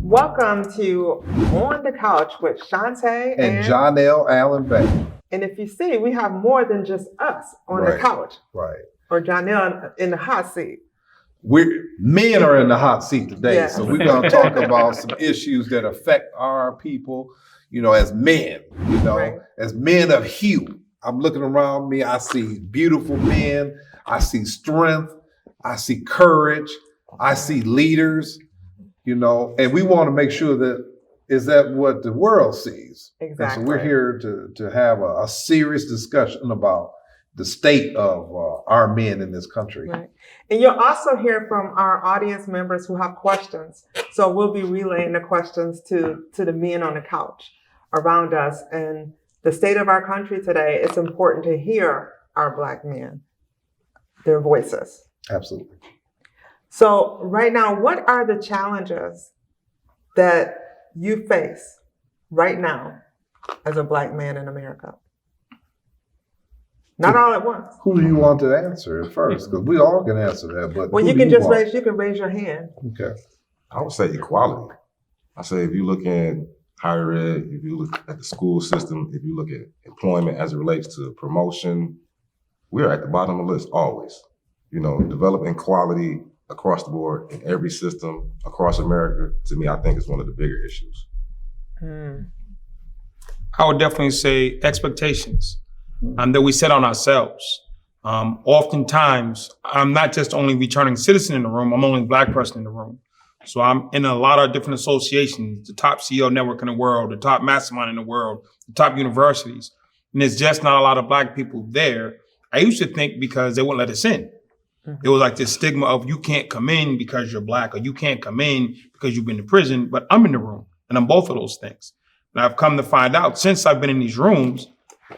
Welcome to On the Couch with Shuntai and Johnell Allen Bay. And if you see, we have more than just us on the couch. Right. Or Johnell in the hot seat. Men are in the hot seat today. Yeah. So we're going to talk about some issues that affect our people, as men, Right. as men of hue. I'm looking around me. I see beautiful men. I see strength. I see courage. I see leaders, and we want to make sure that what the world sees. Exactly. And so we're here to have a serious discussion about the state of our men in this country. Right. And you'll also hear from our audience members who have questions. So we'll be relaying the questions to the men on the couch around us. And the state of our country today, it's important to hear our Black men, their voices. Absolutely. So right now, what are the challenges that you face right now as a Black man in America? Not all at once. Who do you want to answer first? Because we all can answer that. But well, you can just raise your hand. Okay. I would say equality. I say if you look at higher ed, if you look at the school system, if you look at employment as it relates to promotion, we're at the bottom of the list always. Developing equality across the board in every system across America, to me, I think is one of the bigger issues. I would definitely say expectations that we set on ourselves. Oftentimes, I'm not just only returning citizen in the room, I'm only Black person in the room. So I'm in a lot of different associations, the top CEO network in the world, the top mastermind in the world, the top universities. And there's just not a lot of Black people there. I used to think because they wouldn't let us in. It was like this stigma of you can't come in because you're Black, or you can't come in because you've been to prison, but I'm in the room and I'm both of those things. And I've come to find out since I've been in these rooms,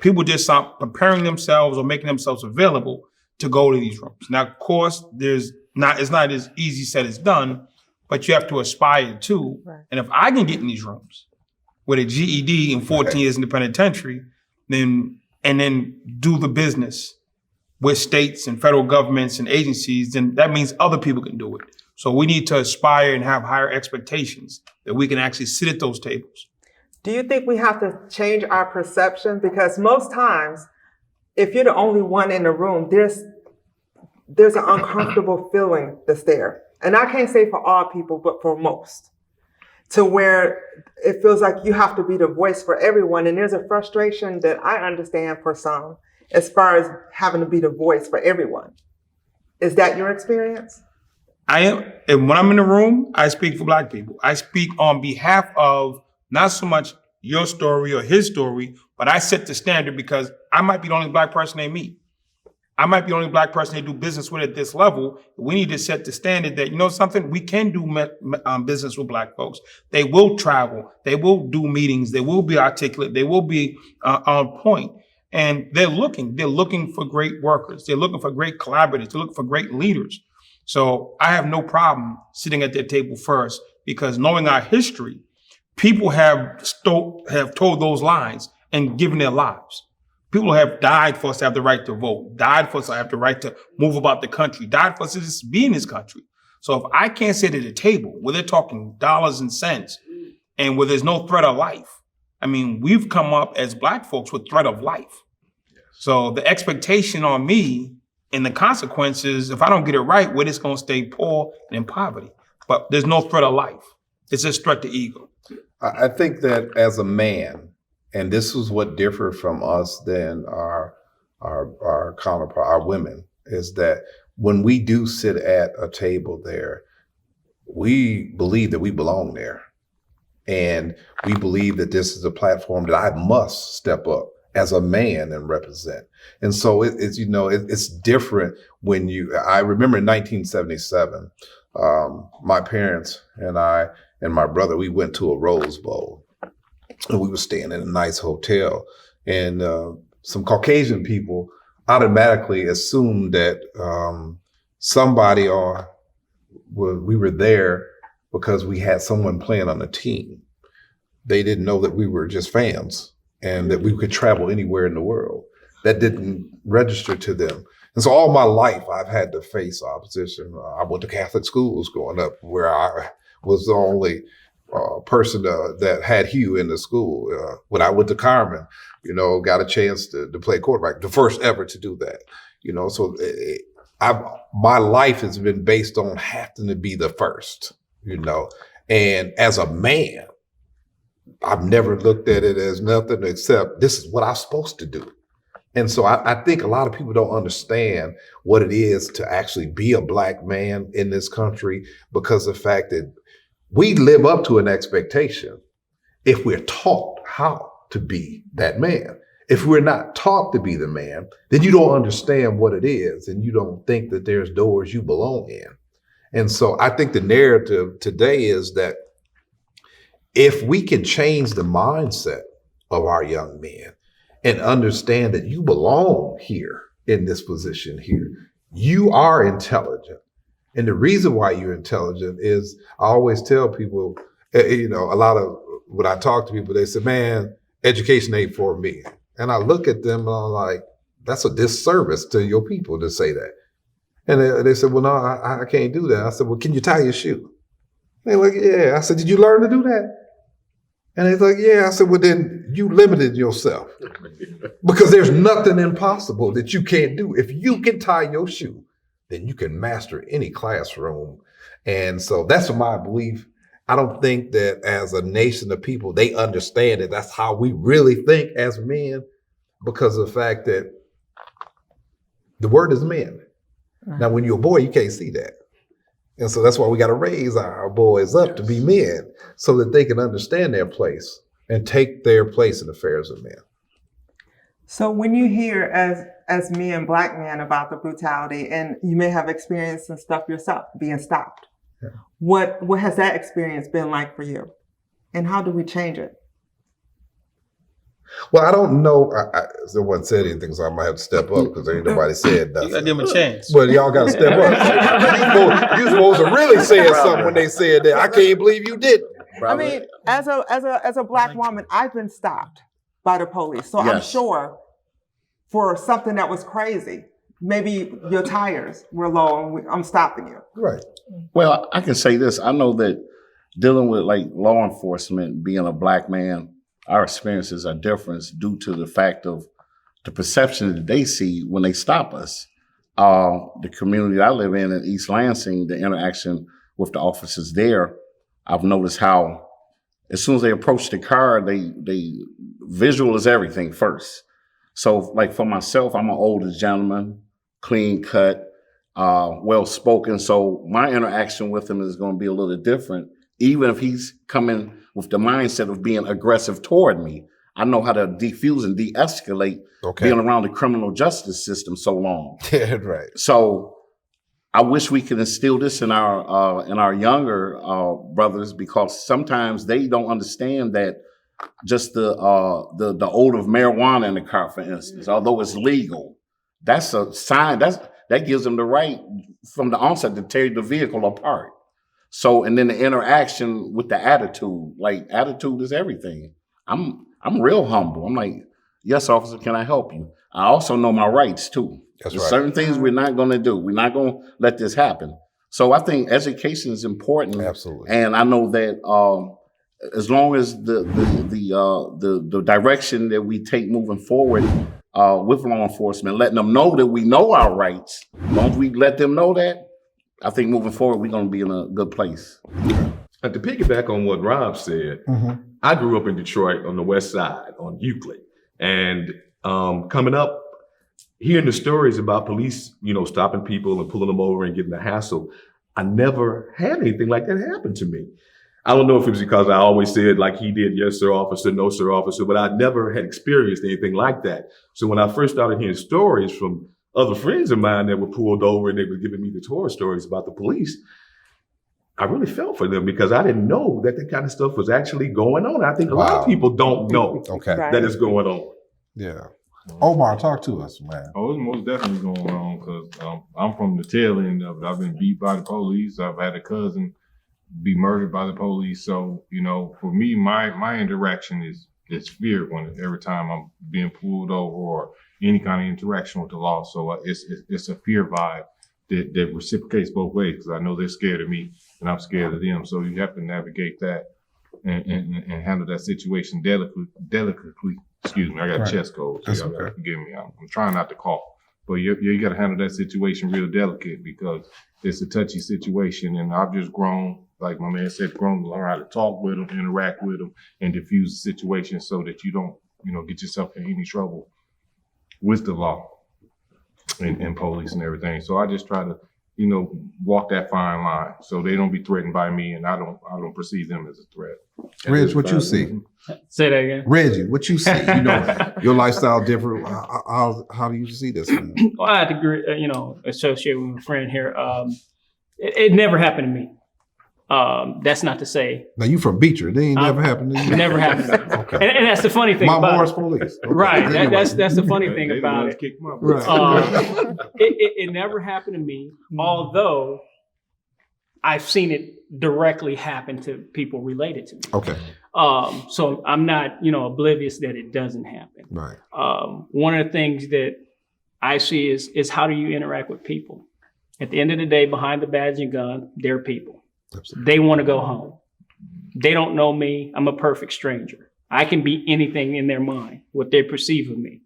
people just stop preparing themselves or making themselves available to go to these rooms. Now, of course, it's not as easy said as done, but you have to aspire to. Right. And if I can get in these rooms with a GED and 14 years in the penitentiary, then do the business with states and federal governments and agencies, then that means other people can do it. So we need to aspire and have higher expectations that we can actually sit at those tables. Do you think we have to change our perception? Because most times, if you're the only one in the room, there's an uncomfortable feeling that's there. And I can't say for all people, but for most, to where it feels like you have to be the voice for everyone. And there's a frustration that I understand for some, as far as having to be the voice for everyone. Is that your experience? I am. And when I'm in the room, I speak for Black people. I speak on behalf of not so much your story or his story, but I set the standard because I might be the only Black person they meet. I might be the only Black person they do business with at this level. We need to set the standard that, we can do business with Black folks. They will travel. They will do meetings. They will be articulate. They will be on point. And they're looking for great workers. They're looking for great collaborators. They're looking for great leaders. So I have no problem sitting at their table first, because knowing our history, people have told those lines and given their lives. People have died for us to have the right to vote, died for us to have the right to move about the country, died for us to just be in this country. So if I can't sit at a table where they're talking dollars and cents and where there's no threat of life, we've come up as Black folks with threat of life. So the expectation on me and the consequences, if I don't get it right, we're just going to stay poor and in poverty. But there's no threat of life. It's just threat to ego. I think that as a man, and this is what differs from us than our counterpart, our women, is that when we do sit at a table there, we believe that we belong there. And we believe that this is a platform that I must step up as a man and represent. And so it's different when I remember in 1977, my parents and I and my brother, we went to a Rose Bowl, and we were staying in a nice hotel, and some Caucasian people automatically assumed that we were there because we had someone playing on the team. They didn't know that we were just fans and that we could travel anywhere in the world. That didn't register to them. And so all my life, I've had to face opposition. I went to Catholic schools growing up where I was the only person that had Hugh in the school. When I went to Carmen, got a chance to play quarterback, the first ever to do that. So my life has been based on having to be the first. And as a man, I've never looked at it as nothing except this is what I'm supposed to do. And so I think a lot of people don't understand what it is to actually be a Black man in this country, because of the fact that we live up to an expectation if we're taught how to be that man. If we're not taught to be the man, then you don't understand what it is, and you don't think that there's doors you belong in. And so I think the narrative today is that if we can change the mindset of our young men and understand that you belong here in this position here, you are intelligent. And the reason why you're intelligent is, I always tell people, a lot of when I talk to people, they say, man, education ain't for me. And I look at them and I'm like, that's a disservice to your people to say that. And they said, well, no, I can't do that. I said, well, can you tie your shoe? They're like, yeah. I said, did you learn to do that? And they're like, yeah. I said, well, then you limited yourself, because there's nothing impossible that you can't do. If you can tie your shoe, then you can master any classroom. And so that's my belief. I don't think that as a nation of people, they understand that that's how we really think as men, because of the fact that the word is men. Now, when you're a boy, you can't see that. And so that's why we got to raise our boys up to be men, so that they can understand their place and take their place in affairs of men. So when you hear as men, Black men, about the brutality, and you may have experienced some stuff yourself being stopped, what has that experience been like for you? And how do we change it? Well, I don't know. No one said anything, so I might have to step up, because ain't nobody said nothing. You gotta give them a chance. But y'all got to step up. You supposed to really say something when they said that. I can't believe you didn't. I mean, as a Black woman, I've been stopped by the police. So I'm sure for something that was crazy, maybe your tires were low and I'm stopping you. Right. Well, I can say this. I know that dealing with like law enforcement, being a Black man, our experiences are different due to the fact of the perception that they see when they stop us. The community I live in East Lansing, the interaction with the officers there, I've noticed how as soon as they approach the car, they visual is everything first. So like for myself, I'm an older gentleman, clean cut, well-spoken. So my interaction with him is going to be a little different. Even if he's coming with the mindset of being aggressive toward me, I know how to defuse and de-escalate being around the criminal justice system so long. Yeah, right. So I wish we could instill this in our younger brothers, because sometimes they don't understand that just the odor of marijuana in the car, for instance, although it's legal, that's a sign that gives them the right from the onset to tear the vehicle apart. So, and then the interaction with the attitude, like attitude is everything. I'm real humble. I'm like, yes, officer, can I help you? I also know my rights too. That's There's right. certain things we're not going to do. We're not going to let this happen. So I think education is important. Absolutely. And I know that as long as the direction that we take moving forward with law enforcement, letting them know that we know our rights, as long as we let them know that, I think moving forward, we're going to be in a good place. To piggyback on what Rob said, I grew up in Detroit on the west side on Euclid. And coming up, hearing the stories about police, stopping people and pulling them over and getting a hassle, I never had anything like that happen to me. I don't know if it was because I always said like he did, yes, sir, officer, no, sir, officer, but I never had experienced anything like that. So when I first started hearing stories from other friends of mine that were pulled over and they were giving me the horror stories about the police, I really felt for them, because I didn't know that that kind of stuff was actually going on. I think a lot of people don't know that it's going on. Yeah. Omar, talk to us, man. Oh, it's most definitely going on, because I'm from the tail end of it. I've been beat by the police. I've had a cousin be murdered by the police. So, for me, my interaction is fear every time I'm being pulled over or any kind of interaction with the law. So it's a fear vibe that reciprocates both ways, because I know they're scared of me and I'm scared of them. So you have to navigate that. and handle that situation delicately. Excuse me, I got a Right. chest cold. So That's y'all gotta okay. forgive me. I'm trying not to cough. But you got to handle that situation real delicate because it's a touchy situation. And I've just grown, like my man said, grown to learn how to talk with them, interact with them, and diffuse the situation so that you don't, get yourself in any trouble with the law and police and everything. So I just try to, walk that fine line so they don't be threatened by me and I don't perceive them as a threat. Reg, what you see? Say that again. Reggie, what you see? Your lifestyle different. How do you see this, man? Well, I have to agree, associate with my friend here. It never happened to me. That's not to say Now you from Beecher. They ain't never happened to you. it never happened to me. Okay. And that's the funny thing My about Morris it. police. Okay. Right. Anyway. That's the funny thing They the about ones it. kick my butt. Right. It never happened to me, although I've seen it directly happen to people related to me. Okay. So I'm not, oblivious that it doesn't happen. Right. One of the things that I see is how do you interact with people? At the end of the day, behind the badge and gun, they're people. Absolutely. They want to go home. They don't know me. I'm a perfect stranger. I can be anything in their mind, what they perceive of me.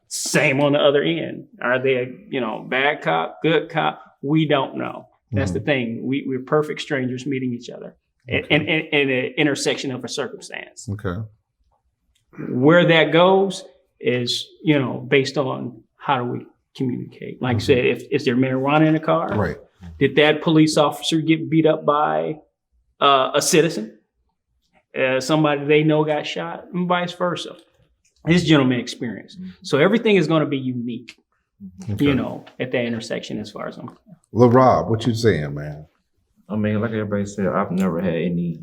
Same on the other end. Are they a, bad cop, good cop? We don't know. That's the thing. We're perfect strangers meeting each other in an intersection of a circumstance. Okay. Where that goes is, based on how do we communicate. Like I said, if is there marijuana in the car? Right. Did that police officer get beat up by a citizen? Somebody they know got shot, and vice versa. This gentleman experience. So everything is going to be unique, Okay. at that intersection as far as I'm. Lil Rob, what you saying, man? I mean, like everybody said, I've never had any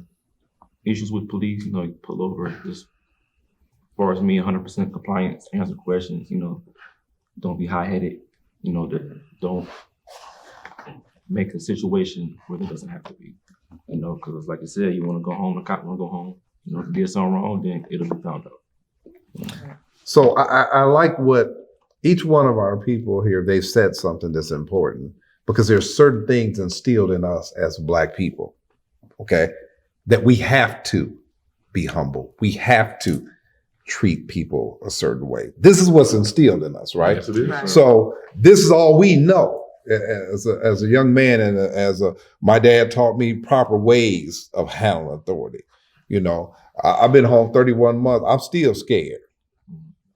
issues with police. You pull over. Just as far as me, 100% compliance, answer questions. Don't be high-headed. Don't make a situation where it doesn't have to be. Because like I said, you want to go home, the cop want to go home. If you did something wrong, then it'll be found out. So I like what each one of our people here, they've said something that's important because there's certain things instilled in us as Black people, okay, that we have to be humble. We have to treat people a certain way. This is what's instilled in us, right? Yes, it is. Right. So this is all we know as a young man, and my dad taught me proper ways of handling authority. I've been home 31 months. I'm still scared.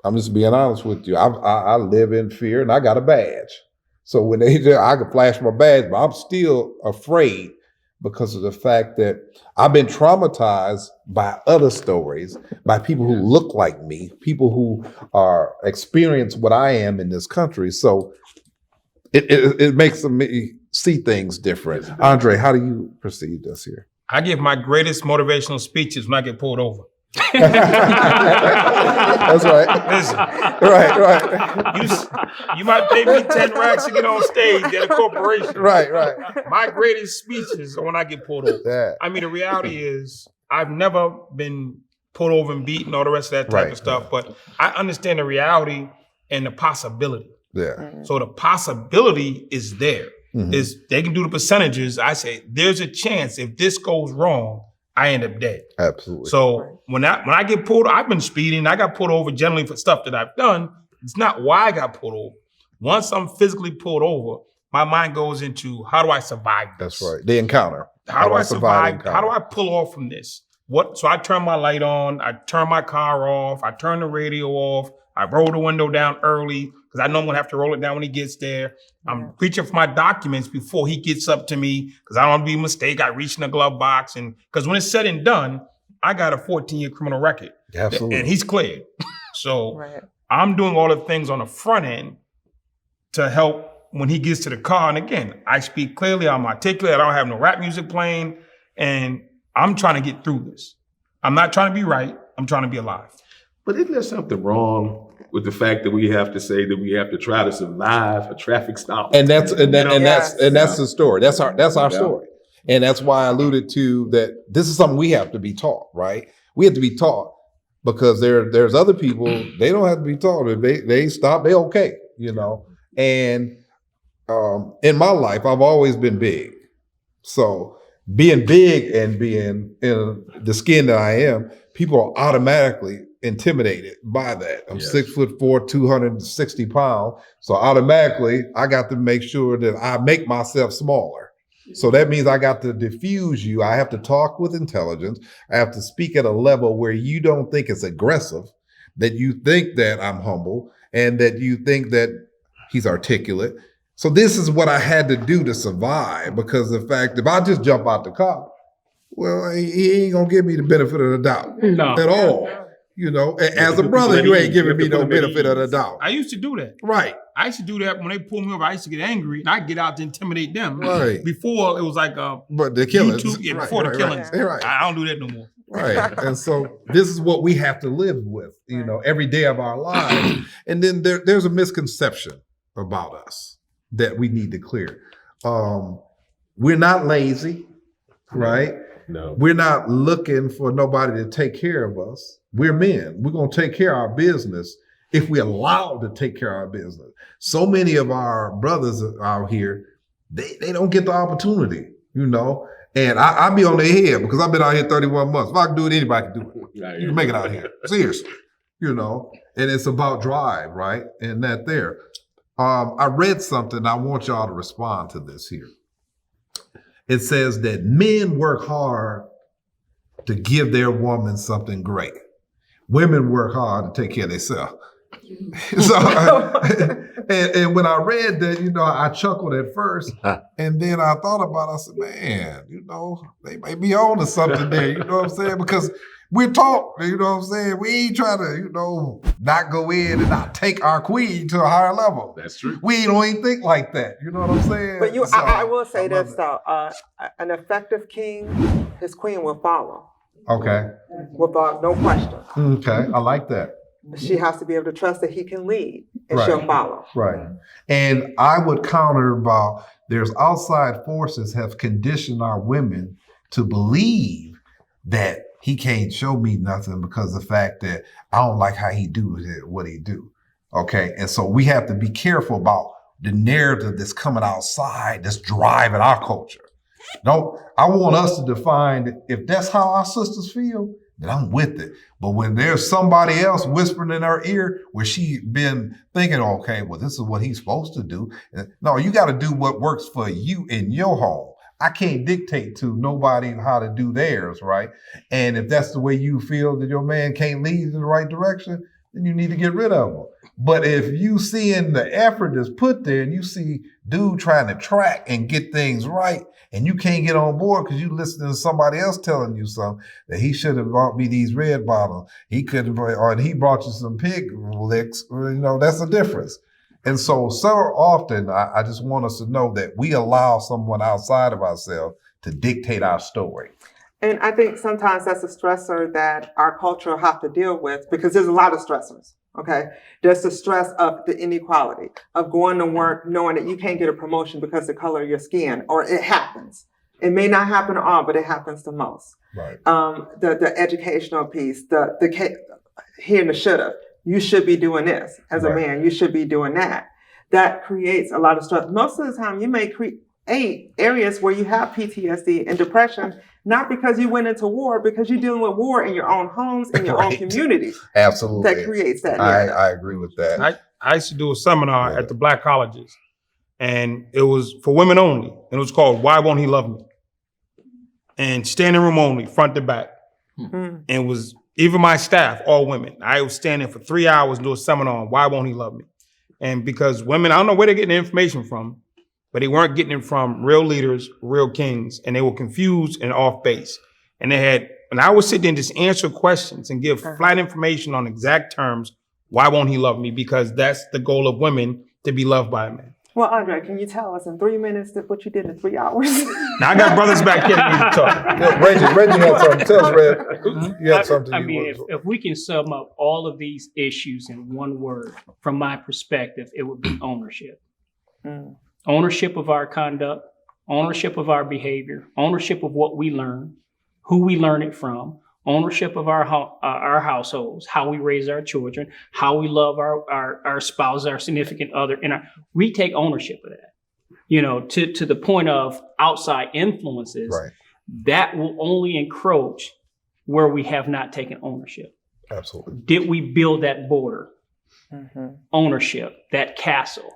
I'm just being honest with you. I live in fear, and I got a badge. So when I can flash my badge, but I'm still afraid because of the fact that I've been traumatized by other stories, by people who look like me, people who are experience what I am in this country. So it makes me see things different. Andre, how do you perceive this here? I give my greatest motivational speeches when I get pulled over. That's right. Listen, Right. you might pay me 10 racks to get on stage at a corporation. Right. My greatest speeches are when I get pulled over. Yeah. I mean, the reality is I've never been pulled over and beaten, all the rest of that type Right. of stuff, but I understand the reality and the possibility. Yeah. So the possibility is there. Mhm. Is they can do the percentages. I say there's a chance if this goes wrong, I end up dead. Absolutely. So when I get pulled, I've been speeding. I got pulled over generally for stuff that I've done. It's not why I got pulled over. Once I'm physically pulled over, my mind goes into how do I survive this? That's right. The encounter. How do I survive? encounter? How do I pull off from this? So I turn my light on. I turn my car off. I turn the radio off. I roll the window down early because I know I'm going to have to roll it down when he gets there. I'm reaching for my documents before he gets up to me because I don't want to be a mistake. I reach in the glove box. And because when it's said and done, I got a 14-year criminal record. Absolutely. And he's cleared. So Right. I'm doing all the things on the front end to help when he gets to the car. And again, I speak clearly, I'm articulate, I don't have no rap music playing, and I'm trying to get through this. I'm not trying to be right, I'm trying to be alive. But isn't there something wrong with the fact that we have to say that we have to try to survive a traffic stop? And that's Yes. the story. That's our story. And that's why I alluded to that this is something we have to be taught, right? We have to be taught because there's other people, they don't have to be taught. If they stop, they okay, And in my life, I've always been big. So being big and being in the skin that I am, people are automatically intimidated by that. I'm Yes. 6'4", 260 pounds. So automatically I got to make sure that I make myself smaller. So that means I got to diffuse you. I have to talk with intelligence. I have to speak at a level where you don't think it's aggressive, that you think that I'm humble, and that you think that he's articulate. So this is what I had to do to survive, because the fact, if I just jump out the car, well, he ain't gonna give me the benefit of the doubt No. at all. You know, as a brother, you ain't giving me no benefit of the doubt. I used to do that. Right. I used to do that when they pulled me over. I used to get angry and I'd get out to intimidate them. Right. Before it was like But the killings. YouTube, yeah, Right, before right, the killings. Right. Right. I don't do that no more. Right. And so this is what we have to live with, you know, every day of our lives. And then there's a misconception about us that we need to clear. We're not lazy, right? No. We're not looking for nobody to take care of us. We're men. We're going to take care of our business if we're allowed to take care of our business. So many of our brothers out here, they don't get the opportunity, you know. And I be on their head because I've been out here 31 months. If I can do it, anybody can do it. You can make it out here. Seriously, you know. And it's about drive, right? And that there. I read something. I want y'all to respond to this here. It says that men work hard to give their woman something great. Women work hard to take care of themselves. So, and when I read that, you know, I chuckled at first, and then I thought about it. I said, man, you know, they may be on to something there. You know what I'm saying? Because we're taught, you know what I'm saying? We ain't trying to, you know, not go in and not take our queen to a higher level. That's true. We don't even think like that. You know what I'm saying? But So, I will say I love this it. though: an effective king, his queen will follow, Okay. without no question. Okay. I like that. She has to be able to trust that he can lead, and Right. she'll follow. Right. And I would counter about there's outside forces have conditioned our women to believe that he can't show me nothing because of the fact that I don't like how he do what he do. Okay. And so we have to be careful about the narrative that's coming outside that's driving our culture. No, I want us to define if that's how our sisters feel, then I'm with it. But when there's somebody else whispering in her ear where she been thinking, okay, well, this is what he's supposed to do. No, you got to do what works for you in your home. I can't dictate to nobody how to do theirs, right? And if that's the way you feel that your man can't lead in the right direction, then you need to get rid of him. But if you seeing the effort that's put there and you see dude trying to track and get things right, and you can't get on board because you listening to somebody else telling you something, that he should have brought me these red bottles. He could have, or he brought you some pig licks. You know, that's the difference. And so often, I just want us to know that we allow someone outside of ourselves to dictate our story. And I think sometimes that's a stressor that our culture will have to deal with, because there's a lot of stressors. Okay. There's the stress of the inequality, of going to work knowing that you can't get a promotion because of the color of your skin, or it happens. It may not happen to all, but it happens to most. Right. The educational piece, the hearing the shoulda. You should be doing this as a Right. man. You should be doing that. That creates a lot of stress. Most of the time, you may create areas where you have PTSD and depression, not because you went into war, because you're dealing with war in your own homes, in your own Right. communities. Absolutely. That creates that narrative. I agree with that. I used to do a seminar at the black colleges, and it was for women only. And it was called "Why Won't He Love Me?" And standing room only, front to back. Mm. And it was even my staff, all women. I was standing for 3 hours and do a seminar on why won't he love me? And because women, I don't know where they're getting the information from, but they weren't getting it from real leaders, real kings, and they were confused and off base. And and I would sit there and just answer questions and give flat information on exact terms. Why won't he love me? Because that's the goal of women, to be loved by a man. Well, Andre, can you tell us in 3 minutes what you did in 3 hours? Now I got brothers back here that need to talk. Yeah, Reggie had something. Tell us, Red. You had something. I mean, if we can sum up all of these issues in one word, from my perspective, it would be ownership. Mm. Ownership of our conduct, ownership of our behavior, ownership of what we learn, who we learn it from, ownership of our households, how we raise our children, how we love our spouse, our significant other, and we take ownership of that. You know, to the point of outside influences. Right. that will only encroach where we have not taken ownership. Absolutely. Did we build that border? Mm-hmm. Ownership, that castle?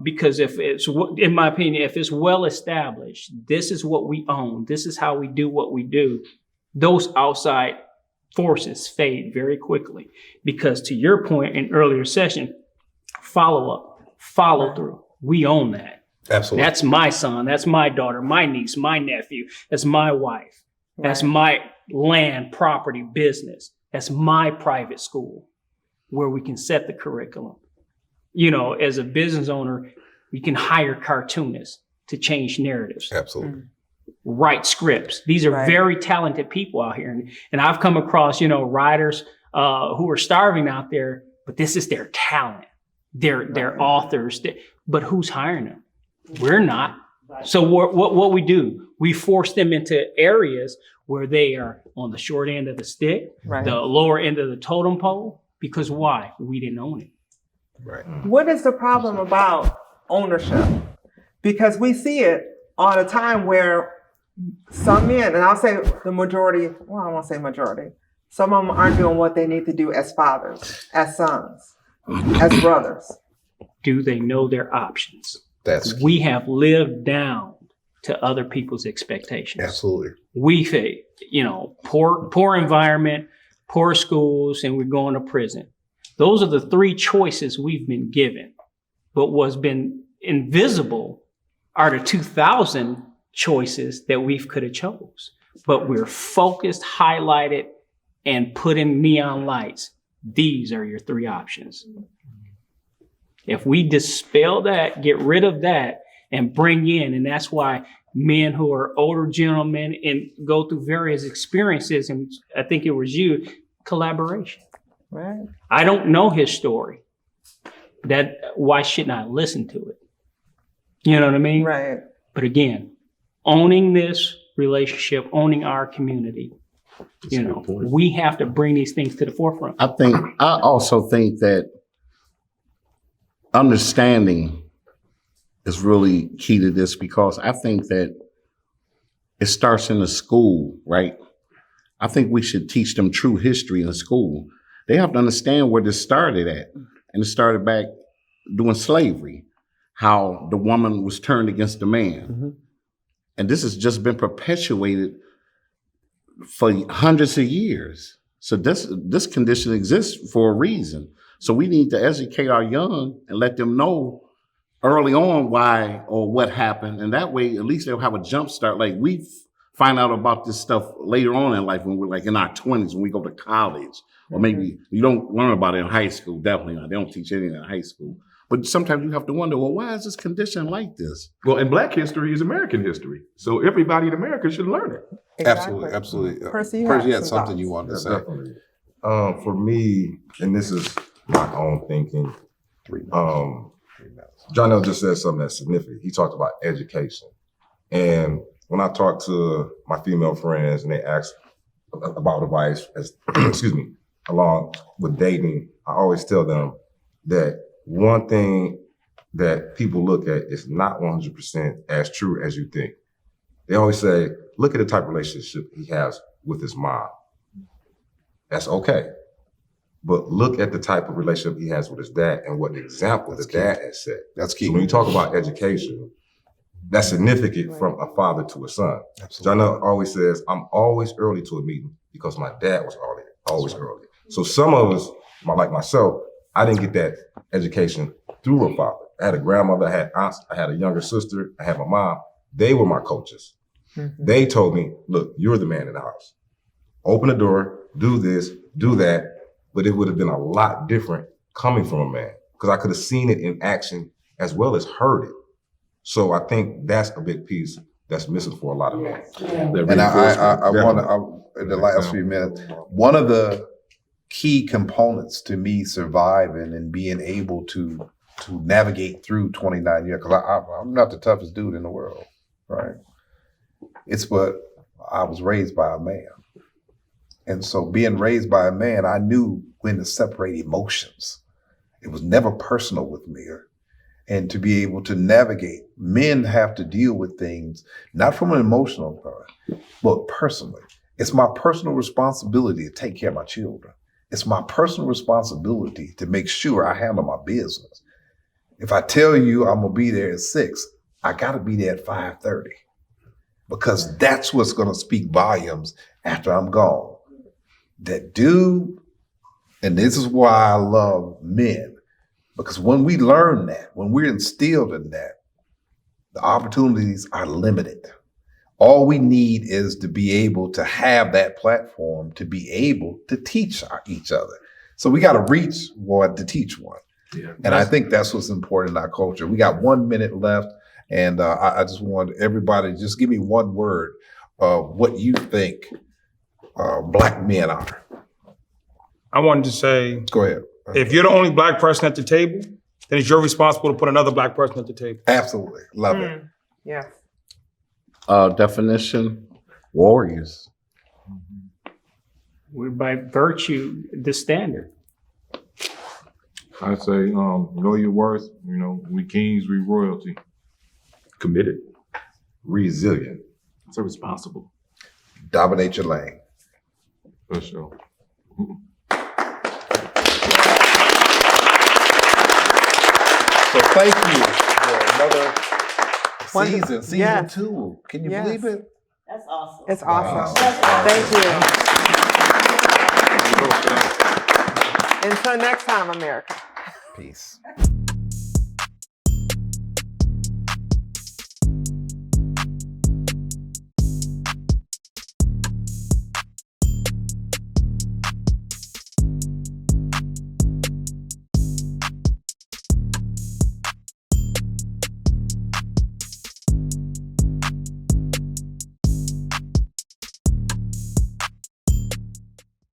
Because if it's, in my opinion, if it's well established, this is what we own, this is how we do what we do, those outside forces fade very quickly. Because to your point in earlier session, follow up, follow through, we own that. Absolutely. That's my son, that's my daughter, my niece, my nephew, that's my wife, that's Right. my land, property, business, that's my private school where we can set the curriculum. You know, as a business owner, we can hire cartoonists to change narratives, Absolutely. write scripts. These are Right. very talented people out here. And I've come across, you know, writers who are starving out there, but this is their talent. They're authors, but who's hiring them? We're not. So what we do, we force them into areas where they are on the short end of the stick, Right. the lower end of the totem pole, because why? We didn't own it. Right. What is the problem about ownership? Because we see it all the time where some men, and I'll say the majority, well, I won't say majority, some of them aren't doing what they need to do as fathers, as sons, as brothers. Do they know their options? That's We have lived down to other people's expectations. absolutely. We say, you know, poor environment, poor schools, and we're going to prison. Those are the three choices we've been given. But what's been invisible are the 2,000 choices that we could have chose. But we're focused, highlighted, and put in neon lights. These are your three options. If we dispel that, get rid of that, and bring in, and that's why men who are older gentlemen and go through various experiences, and I think it was you, collaboration. Right. I don't know his story. Why shouldn't I listen to it? You know what I mean? Right. But again, owning this relationship, owning our community, That's a you good know, point. we have to bring these things to the forefront. I also think that understanding is really key to this, because I think that it starts in the school, right? I think we should teach them true history in the school. They have to understand where this started at. And it started back during slavery, how the woman was turned against the man. Mm-hmm. And this has just been perpetuated for hundreds of years. So this condition exists for a reason. So we need to educate our young and let them know early on why or what happened. And that way, at least they'll have a jump start. Like we find out about this stuff later on in life when we're like in our 20s, when we go to college. Or maybe you don't learn about it in high school. Definitely not. They don't teach anything in high school. But sometimes you have to wonder, well, why is this condition like this? Well, and Black history is American history, so everybody in America should learn it. Exactly. Absolutely. Absolutely. Percy, you Percy, have you had some something you thoughts. wanted to Yeah, say. definitely. For me, and this is my own thinking, 3 minutes. 3 minutes. Johnell just said something that's significant. He talked about education. And when I talk to my female friends and they ask about advice, as excuse me, along with dating, I always tell them that one thing that people look at is not 100% as true as you think. They always say, look at the type of relationship he has with his mom. That's okay. But look at the type of relationship he has with his dad and what example the dad has set. That's key. So when you talk about education, that's significant from a father to a son. Absolutely. Johnell always says, I'm always early to a meeting because my dad was early, always early. So some of us, like myself, I didn't get that education through a father. I had a grandmother, I had aunts, I had a younger sister, I had my mom. They were my coaches. Mm-hmm. They told me, look, you're the man in the house. Open the door, do this, do that. But it would have been a lot different coming from a man because I could have seen it in action as well as heard it. So I think that's a big piece that's missing for a lot of men. And I want to, in the last few minutes, one of the key components to me surviving and being able to navigate through 29 years, because I'm not the toughest dude in the world, right? It's what I was raised by a man. And so being raised by a man, I knew when to separate emotions. It was never personal with me. and to be able to navigate. Men have to deal with things, not from an emotional part, but personally. It's my personal responsibility to take care of my children. It's my personal responsibility to make sure I handle my business. If I tell you I'm gonna be there at 6, I gotta be there at 5:30 because that's what's gonna speak volumes after I'm gone. That dude, and this is why I love men, because when we learn that, when we're instilled in that, the opportunities are limited. All we need is to be able to have that platform to be able to teach each other. So we got to reach one to teach one. Yeah. And I think that's what's important in our culture. We got 1 minute left. And I just want everybody to just give me one word of what you think Black men are. I wanted to say, Go ahead. if you're the only Black person at the table, then it's your responsibility to put another Black person at the table. Absolutely. Love it. Yes. Definition, warriors. We're by virtue the standard. I say, know your worth. You know, we kings, we royalty. Committed. Resilient. So responsible. Dominate your lane. For sure. So thank you for another season Yes. 2. Can you Yes. believe it? That's awesome. It's awesome. Wow. Thank you. Until next time, America. Peace.